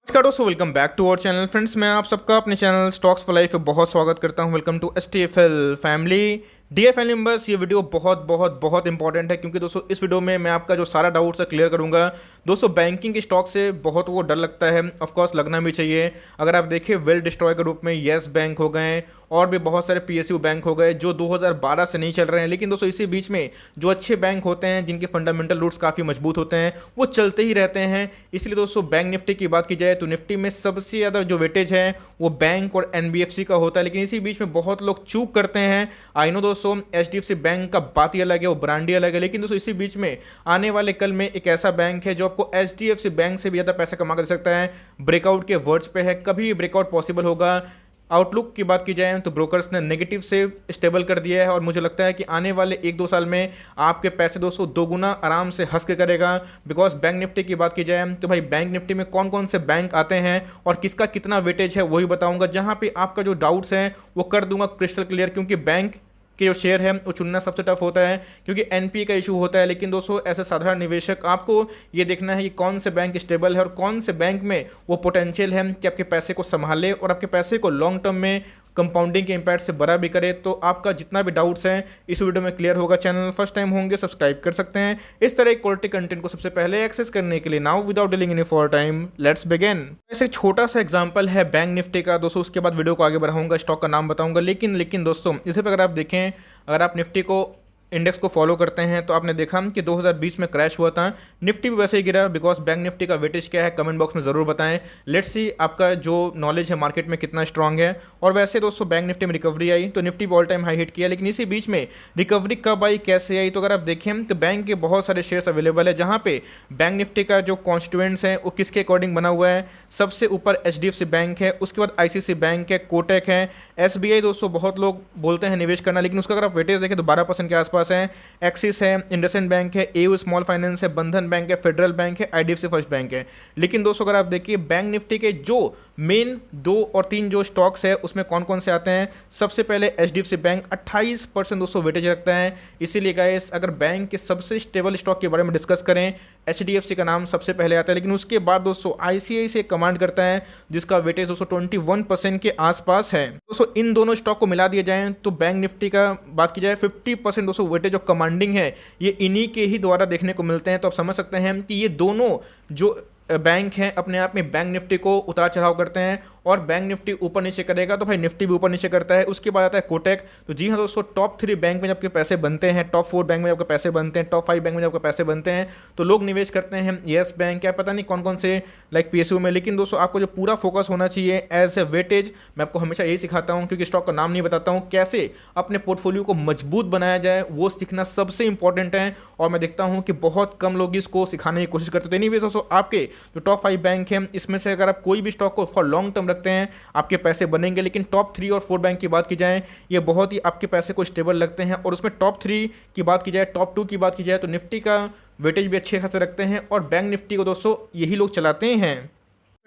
नमस्कार दोस्तों, welcome back to our channel. Friends, मैं आप सबका अपने चैनल स्टॉक्स फॉर लाइफ पे बहुत स्वागत करता हूं। Welcome to STFL family. DFL members, ये वीडियो बहुत बहुत बहुत इंपॉर्टेंट है क्योंकि दोस्तों इस वीडियो में मैं आपका जो सारा डाउट्स है क्लियर करूंगा। दोस्तों, बैंकिंग के स्टॉक से बहुत वो डर लगता है, ऑफ कोर्स लगना भी चाहिए। अगर आप देखें वेल डिस्ट्रॉय के रूप में येस बैंक हो गए और भी बहुत सारे पीएसयू बैंक हो गए जो 2012 से नहीं चल रहे हैं, लेकिन दोस्तों इसी बीच में जो अच्छे बैंक होते हैं जिनके फंडामेंटल रूट्स काफ़ी मजबूत होते हैं वो चलते ही रहते हैं। इसलिए दोस्तों बैंक निफ्टी की बात की जाए तो निफ्टी में सबसे ज़्यादा जो वेटेज है वो बैंक और एनबीएफसी का होता है, लेकिन इसी बीच में बहुत लोग चूक करते हैं। आई नो दोस्तों, एचडीएफसी बैंक का बात ही अलग है, वो ब्रांड ही अलग है, लेकिन दोस्तों इसी बीच में आने वाले कल में एक ऐसा बैंक है जो आपको एचडीएफसी बैंक से भी ज़्यादा पैसा कमा कर दे सकता है। ब्रेकआउट के वर्ड्स पे है, कभी भी ब्रेकआउट पॉसिबल होगा। आउटलुक की बात की जाए तो ब्रोकर्स ने नेगेटिव से स्टेबल कर दिया है और मुझे लगता है कि आने वाले 1-2 साल में आपके पैसे दोस्तों दोगुना आराम से हंस के करेगा। बिकॉज बैंक निफ्टी की बात की जाए तो भाई बैंक निफ्टी में कौन कौन से बैंक आते हैं और किसका कितना वेटेज है वही बताऊंगा। जहां पे आपका जो डाउट्स हैं वो कर दूंगा क्रिस्टल क्लियर, क्योंकि बैंक के जो शेयर है वो चुनना सबसे टफ होता है क्योंकि एनपीए का इशू होता है। लेकिन दोस्तों ऐसे साधारण निवेशक आपको ये देखना है कि कौन से बैंक स्टेबल है और कौन से बैंक में वो पोटेंशियल है कि आपके पैसे को संभाले और आपके पैसे को लॉन्ग टर्म में कंपाउंडिंग के इम्पैक्ट से बड़ा भी करे। तो आपका जितना भी डाउट्स हैं इस वीडियो में क्लियर होगा। चैनल फर्स्ट टाइम होंगे सब्सक्राइब कर सकते हैं इस तरह क्वालिटी कंटेंट को सबसे पहले एक्सेस करने के लिए। Now without dealing any for time let's begin. ऐसे छोटा सा एग्जांपल है बैंक निफ्टी का दोस्तों, उसके बाद वीडियो को आगे बढ़ाऊंगा, स्टॉक का नाम बताऊंगा। लेकिन दोस्तों इसे पर अगर आप देखें, अगर आप निफ्टी को इंडेक्स को फॉलो करते हैं तो आपने देखा कि 2020 में क्रैश हुआ था, निफ्टी भी वैसे ही गिरा। बिकॉज बैंक निफ्टी का वेटेज क्या है कमेंट बॉक्स में ज़रूर बताएं। लेट्स सी आपका जो नॉलेज है मार्केट में कितना स्ट्रांग है। और वैसे दोस्तों बैंक निफ्टी में रिकवरी आई तो निफ्टी भी ऑल टाइम हाई हिट किया, लेकिन इसी बीच में रिकवरी कब आई कैसे आई, तो अगर आप देखें तो बैंक के बहुत सारे शेयर्स अवेलेबल है जहाँ पे बैंक निफ्टी का जो कॉन्स्टिट्यूएंट्स है वो किसके अकॉर्डिंग बना हुआ है। सबसे ऊपर एचडीएफसी बैंक है, उसके बाद आईसीसी बैंक है, कोटक है, एसबीआई दोस्तों बहुत लोग बोलते हैं निवेश करना, लेकिन उसका अगर आप वेटेज देखें तो 12% के आसपास है। एक्सिस है, इंडसइंड बैंक है, एयू स्मॉल फाइनेंस है, बंधन बैंक है, फेडरल बैंक है, आईडीएफसी फर्स्ट बैंक है। लेकिन दोस्तों अगर आप देखिए बैंक निफ्टी के जो मेन 2 और 3 जो स्टॉक्स है उसमें कौन कौन से आते हैं। सबसे पहले एचडीएफसी बैंक 28% दोस्तों वेटेज रखता है। इसीलिए गाइस अगर बैंक के सबसे स्टेबल स्टॉक के बारे में डिस्कस करें एचडीएफसी का नाम सबसे पहले आता है। लेकिन उसके बाद दोस्तों आईसीआईसीआई कमांड करता है जिसका वेटेज दोस्तों 21% के आसपास है। दोस्तों इन दोनों स्टॉक को मिला दिया जाए तो बैंक निफ्टी का बात की जाए 50% दोस्तों वेटेज जो कमांडिंग है ये इन्हीं के ही द्वारा देखने को मिलते हैं। तो आप समझ सकते हैं कि ये दोनों जो बैंक हैं अपने आप में बैंक निफ्टी को उतार चढ़ाव करते हैं और बैंक निफ्टी ऊपर नीचे करेगा तो भाई निफ्टी भी ऊपर नीचे करता है। उसके बाद आता है कोटक। तो जी हाँ दोस्तों, टॉप 3 बैंक में जब आपके पैसे बनते हैं, टॉप 4 बैंक में जब आपके पैसे बनते हैं, टॉप 5 बैंक में जब आपके पैसे बनते हैं तो लोग निवेश करते हैं येस बैंक क्या पता नहीं कौन कौन से लाइक पीएसयू में। लेकिन दोस्तों आपको जो पूरा फोकस होना चाहिए एज ए वेटेज, मैं आपको हमेशा यही सिखाता हूँ क्योंकि स्टॉक का नाम नहीं बताता हूँ, कैसे अपने पोर्टफोलियो को मजबूत बनाया जाए वो सीखना सबसे इंपॉर्टेंट है। और मैं देखता हूँ कि बहुत कम लोग इसको सिखाने की कोशिश करते थे। एनीवेज दोस्तों आपके जो टॉप 5 बैंक है इसमें से अगर आप कोई भी स्टॉक को फॉर लॉन्ग टर्म रखते हैं आपके पैसे बनेंगे। लेकिन टॉप 3 और 4 बैंक की बात की जाए ये बहुत ही आपके पैसे को स्टेबल लगते हैं। और उसमें टॉप 3 की बात की जाए, टॉप 2 की बात की जाए तो निफ्टी का वेटेज भी अच्छे खासे रखते हैं और बैंक निफ्टी को दोस्तों यही लोग चलाते हैं।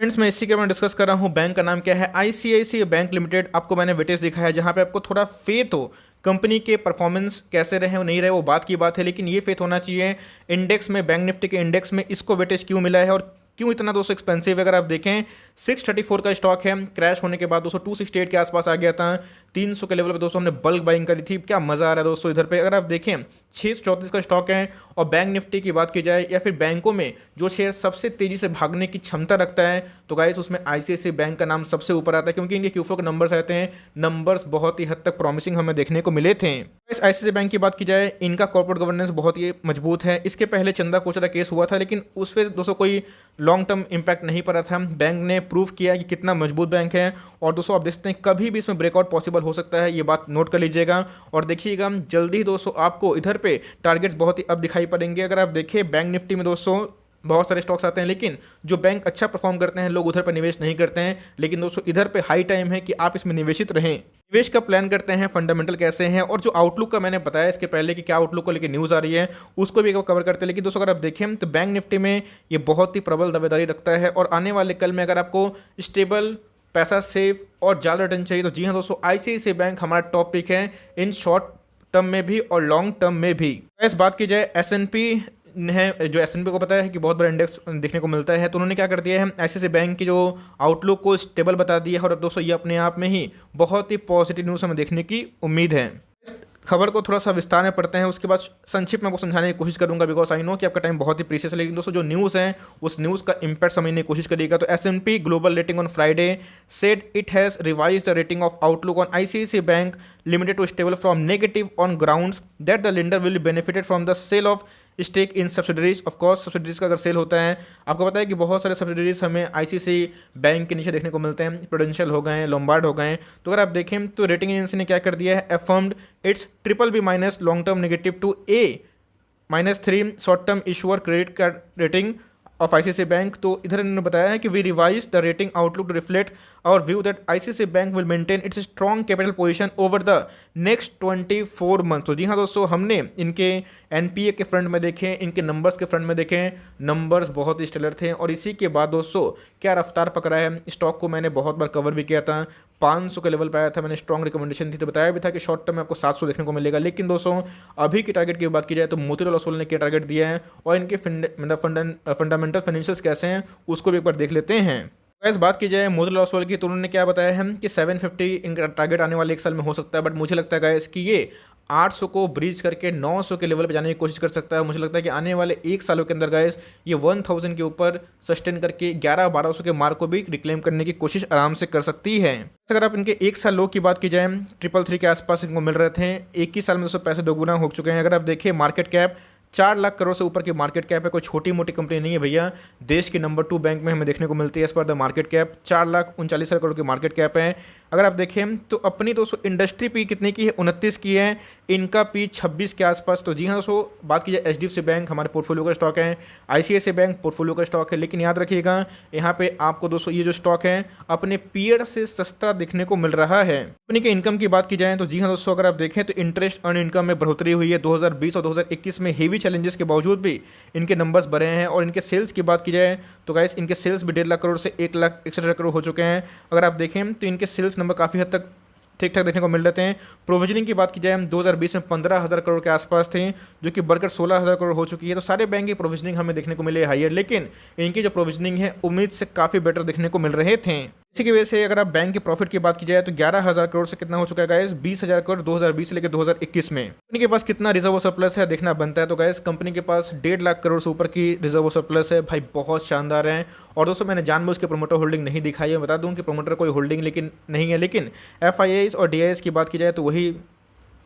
फ्रेंड्स, मैं इसी के बारे में डिस्कस कर रहा हूँ। बैंक का नाम क्या है, आईसीआईसीआई बैंक लिमिटेड। आपको मैंने वेटेज दिखाया है जहाँ पे आपको थोड़ा फेथ हो कंपनी के परफॉर्मेंस कैसे रहे नहीं रहे वो बात की बात है, लेकिन ये फेथ होना चाहिए इंडेक्स में, बैंक निफ्टी के इंडेक्स में इसको वेटेज क्यों मिला है और क्यों इतना दोस्तों एक्सपेंसिव है। अगर आप देखें 634 का स्टॉक है, क्रैश होने के बाद दोस्तों 268 के आसपास आ गया था। 300 के लेवल पे दोस्तों हमने बल्क बाइंग करी थी। क्या मज़ा आ रहा है दोस्तों इधर पे। अगर आप देखें 634 का स्टॉक है और बैंक निफ्टी की बात की जाए या फिर बैंकों में जो शेयर सबसे तेज़ी से भागने की क्षमता रखता है तो गाइस उसमें आईसीआईसीआई बैंक का नाम सबसे ऊपर आता है क्योंकि इनके Q4 के नंबर्स आते हैं, नंबर्स बहुत ही हद तक प्रॉमिसिंग हमें देखने को मिले थे। इस आईसीआईसीआई बैंक की बात की जाए इनका कॉर्पोरेट गवर्नेंस बहुत ही मजबूत है। इसके पहले चंदा कोचरा केस हुआ था लेकिन उस पर दोस्तों कोई लॉन्ग टर्म इम्पैक्ट नहीं पड़ा था। बैंक ने प्रूव किया कि कितना मजबूत बैंक है और दोस्तों आप देखते हैं कभी भी इसमें ब्रेकआउट पॉसिबल हो सकता है, ये बात नोट कर लीजिएगा। और देखिएगा जल्दी दोस्तों आपको इधर पे टारगेट्स बहुत ही अब दिखाई पड़ेंगे। अगर आप देखें बैंक निफ्टी में दोस्तों बहुत सारे स्टॉक्स आते हैं लेकिन जो बैंक अच्छा परफॉर्म करते हैं लोग उधर पर निवेश नहीं करते हैं। लेकिन दोस्तों इधर पे हाई टाइम है कि आप इसमें निवेशित रहें। निवेश का प्लान करते हैं, फंडामेंटल कैसे हैं और जो आउटलुक का मैंने बताया इसके पहले कि क्या आउटलुक को लेकर न्यूज़ आ रही है उसको भी कवर करते हैं। लेकिन दोस्तों अगर आप देखें तो बैंक निफ्टी में ये बहुत ही प्रबल दावेदारी रखता है और आने वाले कल में अगर आपको स्टेबल पैसा सेफ और ज़्यादा रिटर्न चाहिए तो जी हाँ दोस्तों आईसीआईसीआई बैंक हमारा टॉप पिक है इन शॉर्ट टर्म में भी और लॉन्ग टर्म में भी। इस बात की जाए एसएनपी है जो S&P को पता है कि बहुत बड़ा इंडेक्स देखने को मिलता है, तो उन्होंने क्या कर दिया है ICICI बैंक की जो आउटलुक को स्टेबल बता दिया है। और दोस्तों ये अपने आप में ही बहुत ही पॉजिटिव न्यूज़ हमें देखने की उम्मीद है। खबर को थोड़ा सा विस्तार में पढ़ते हैं, उसके बाद संक्षिप्त में आपको समझाने की कोशिश करूंगा, बिकॉज आई नो कि आपका टाइम बहुत ही प्रीशियस है। लेकिन दोस्तों जो न्यूज़ है उस न्यूज़ का इंपैक्ट समझने की कोशिश करिएगा। तो S&P global rating on Friday said it has revise the rating of outlook on ICICI bank limited to stable from negative on grounds that the lender will benefited from the sale of stake in subsidiaries. Of course subsidiaries का अगर cell होता है, आपको पता है कि बहुत सारे सब्सिडरीज हमें ICICI बैंक के नीचे देखने को मिलते हैं, प्रूडेंशियल हो गए, लोम्बार्ड हो गए। तो अगर आप देखें तो रेटिंग एजेंसी ने क्या कर दिया है, affirmed its BBB minus long term negative to A-3 short term issuer credit card rating of ICICI bank. तो इधर इन्होंने बताया है कि we revise the rating outlook to reflect our view that ICICI bank will maintain its strong capital position over the next 24 month. तो जी हाँ दोस्तों, हमने इनके NPA के फ्रंट में देखें, इनके नंबर्स के फ्रंट में देखें, नंबर्स बहुत ही स्टेलर थे। और इसी के बाद दोस्तों क्या रफ्तार पकड़ा है, स्टॉक को मैंने बहुत बार कवर भी किया था, 500 के लेवल पे आया था, मैंने स्ट्रॉन्ग रिकमेंडेशन थी, तो बताया भी था कि शॉर्ट टर्म में आपको 700 देखने को मिलेगा। लेकिन दोस्तों अभी की टारगेट की बात की जाए तो मोतीलाल ओसवाल ने क्या टारगेट दिया है और इनके फंडामेंटल फाइनेंशियल्स कैसे हैं उसको भी एक बार देख लेते हैं। इस बात की जाए मोतीलाल ओसवाल की, तो उन्होंने क्या बताया है कि 750 इनका टारगेट आने वाले एक साल में हो सकता है। बट मुझे लगता है गाइस कि ये 800 को ब्रीच करके 900 के लेवल पे जाने की कोशिश कर सकता है। मुझे लगता है कि आने वाले एक सालों के अंदर गाइस ये 1000 के ऊपर सस्टेन करके 1100-1200 के मार्क को भी रिक्लेम करने की कोशिश आराम से कर सकती है। अगर आप इनके एक साल लो की बात की जाए, 333 के आसपास इनको मिल रहे थे, एक ही साल में दोस्तों पैसे दोगुना हो चुके हैं। अगर आप देखिए मार्केट कैप 4 लाख करोड़ से ऊपर की मार्केट कैप है, कोई छोटी मोटी कंपनी नहीं है भैया। देश की नंबर 2 बैंक में हमें देखने को मिलती है as per the market cap, 4,39,000 crore की मार्केट कैप है। अगर आप देखें तो अपनी दोस्तों इंडस्ट्री पी कितने की है, 29 की है, इनका पी 26 के आसपास। तो जी हाँ दोस्तों, बात की जाए HDFC बैंक हमारे पोर्टफोलियो का स्टॉक है, ICICI बैंक पोर्टफोलियो का स्टॉक है। लेकिन याद रखिएगा यहाँ पे आपको दोस्तों ये जो स्टॉक है अपने पीयर से सस्ता देखने को मिल रहा है। कंपनी के इनकम की बात की जाए तो जी हाँ दोस्तों, अगर आप देखें तो इंटरेस्ट अर्न इनकम में बढ़ोतरी हुई है। 2020 और 2021 में हेवी चैलेंजेस के बावजूद भी इनके नंबर्स बढ़े हैं। और इनके सेल्स की बात की जाए तो गाइस इनके सेल्स भी 1.5 लाख करोड़ से 1,61,000 करोड़ हो चुके हैं। अगर आप देखें तो इनके सेल्स नंबर काफ़ी हद तक ठीक ठाक देखने को मिल रहे हैं। प्रोविजनिंग की बात की जाए हम 2020 में 15,000 करोड़ के आसपास थे, जो कि बढ़कर 16,000 करोड़ हो चुकी है। तो सारे बैंक की प्रोविजनिंग हमें देखने को मिले हाइयर, लेकिन इनकी जो प्रोविजनिंग है उम्मीद से काफ़ी बेटर देखने को मिल रहे थे। इसी की वजह से अगर आप बैंक के प्रॉफिट की बात की जाए तो 11,000 करोड़ से कितना हो चुका है गाइस, 20,000 करोड़ 2020 से लेकर 2021 में। कंपनी के पास कितना रिजर्व सरप्लस है देखना बनता है। तो गाइस कंपनी के पास 1.5 लाख करोड़ से ऊपर की रिजर्व सरप्लस है भाई, बहुत शानदार है। और दोस्तों मैंने जानबूझ के प्रोमोटर होल्डिंग नहीं दिखाई है, बता दूं कि प्रोमोटर कोई होल्डिंग लेकिन नहीं है। लेकिन FIIs और DIIs की बात की जाए तो वही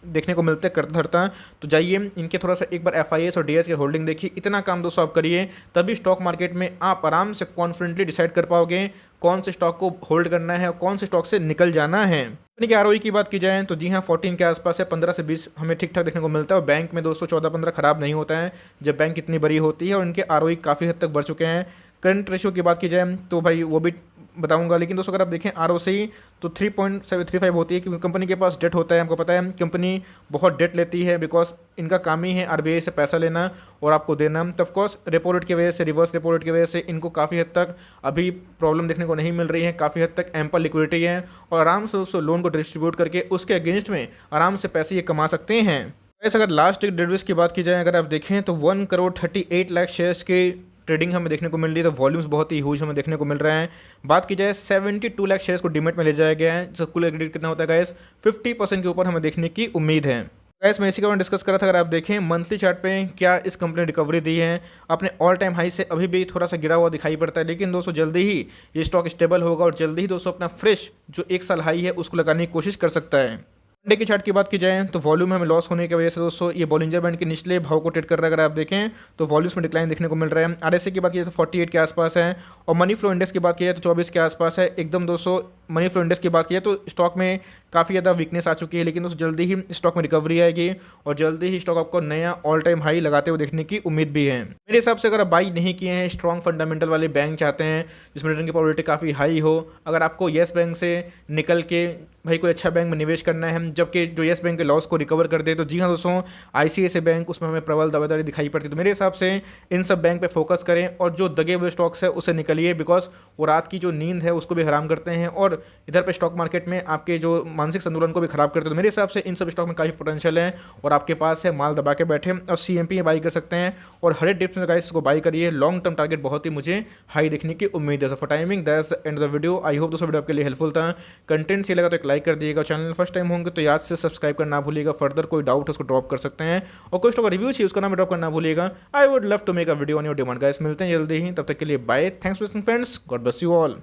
देखने को मिलते करता धरता। तो जाइए इनके थोड़ा सा एक बार FIIs और DIIs के होल्डिंग देखिए। इतना काम दोस्तों आप करिए, तभी स्टॉक मार्केट में आप आराम से कॉन्फिडेंटली डिसाइड कर पाओगे कौन से स्टॉक को होल्ड करना है और कौन से स्टॉक से निकल जाना है। कंपनी के ROE की बात की जाए तो जी हाँ 14 के आसपास है, 15 से 20 हमें ठीक ठाक देखने को मिलता है। और बैंक में दोस्तों 14-15 खराब नहीं होता है जब बैंक इतनी बड़ी होती है। और इनके ROE काफ़ी हद तक बढ़ चुके हैं। करंट रेशियो की बात की जाए तो भाई वो भी बताऊंगा। लेकिन दोस्तों अगर आप देखें ROCE तो 3.735 होती है, क्योंकि कंपनी के पास डेट होता है। हमको पता है कंपनी बहुत डेट लेती है, बिकॉज इनका काम ही है RBI से पैसा लेना और आपको देना। तो ऑफकोर्स रेपो रेट की वजह से, रिवर्स रेपो रेट की वजह से इनको काफ़ी हद तक अभी प्रॉब्लम देखने को नहीं मिल रही है। काफ़ी हद तक एम्पल लिक्विडिटी है और आराम से दोस्तों लोन को डिस्ट्रीब्यूट करके उसके अगेंस्ट में आराम से पैसे ये कमा सकते हैं। वैसे अगर लास्ट एक डेट की बात की जाए, अगर आप देखें तो 1,38 लाख शेयर्स के ट्रेडिंग हमें देखने को मिल रही है। तो वॉल्यूम्स बहुत ही ह्यूज हमें देखने को मिल रहा है। बात की जाए 72 लाख शेयर्स को डीमेट में ले जाया गया है, जिसका कुल एग्रीगेट कितना होता है गाइस, 50% के ऊपर हमें देखने की उम्मीद है। गाइस मैं इसी का डिस्कस कर रहा था। अगर आप देखें मंथली चार्ट पे क्या इस कंपनी ने रिकवरी दी है, अपने ऑल टाइम हाई से अभी भी थोड़ा सा गिरा हुआ दिखाई पड़ता है। लेकिन दोस्तों जल्दी ही ये स्टॉक स्टेबल होगा और जल्दी ही दोस्तों अपना फ्रेश जो एक साल हाई है उसको लगाने की कोशिश कर सकता है। मंडे की चार्ट की बात की जाए तो वॉल्यूम हमें लॉस होने की वजह से दोस्तों ये बॉलिंजर बैंड के निचले भाव को ट्रेड कर रहा है। अगर आप देखें तो वॉल्यूम्स में डिक्लाइन देखने को मिल रहा है। RSI की बात की जाए तो 48 के आसपास है और मनी फ्लो इंडेक्स की बात की जाए तो 24 के आसपास है। एकदम दोस्तों मनी फ्लो इंडेक्स की बात की जाए तो स्टॉक में काफ़ी ज़्यादा वीकनेस आ चुकी है। लेकिन दोस्तों जल्दी ही स्टॉक में रिकवरी आएगी और जल्दी ही स्टॉक आपको नया ऑल टाइम हाई लगाते हुए देखने की उम्मीद भी है। मेरे हिसाब से अगर आप बाई नहीं किए हैं, स्ट्रॉन्ग फंडामेंटल वाले बैंक चाहते हैं जिसमें रिटर्न की प्रोबेबिलिटी काफ़ी हाई हो, अगर आपको येस बैंक से निकल के भाई कोई अच्छा बैंक में निवेश करना है हम, जबकि जो येस बैंक के लॉस को रिकवर कर दे। तो जी हाँ दोस्तों, आईसीआईसीआई बैंक उसमें हमें प्रबल दावेदारी दिखाई पड़ती है। तो मेरे हिसाब से इन सब बैंक पे फोकस करें और जो दगे हुए स्टॉक्स है उससे निकलिए, बिकॉज वो रात की जो नींद है उसको भी हराम करते हैं और इधर पे स्टॉक मार्केट में आपके जो मानसिक संतुलन को भी खराब करते हैं। तो मेरे हिसाब से इन सब स्टॉक में काफ़ी पोटेंशियल है और आपके पास है, माल दबा के बैठे और सीएमपी में बाई कर सकते हैं और हर एक डिप्स में गाइस को बाई करिए। लॉन्ग टर्म टारगेट बहुत ही मुझे हाई देखने की उम्मीद है। So for timing that's and the video. I hope दोस्तों वीडियो आपके लिए हेल्पफुल था। कंटेंट सही लगा तो एक लाइक कर दिएगा। चैनल फर्स्ट टाइम होंगे तो याद से सब्सक्राइब करना ना भूलिएगा। फर्दर कोई डाउट है उसको ड्रॉप कर सकते हैं और कोई स्टॉक रिव्यू चाहिए उसका नाम ड्रॉप करना भूलिएगा। I would love to make a video on your demand guys. मिलते हैं जल्दी ही, तब तक के लिए bye. Thanks for listening friends, God bless you all.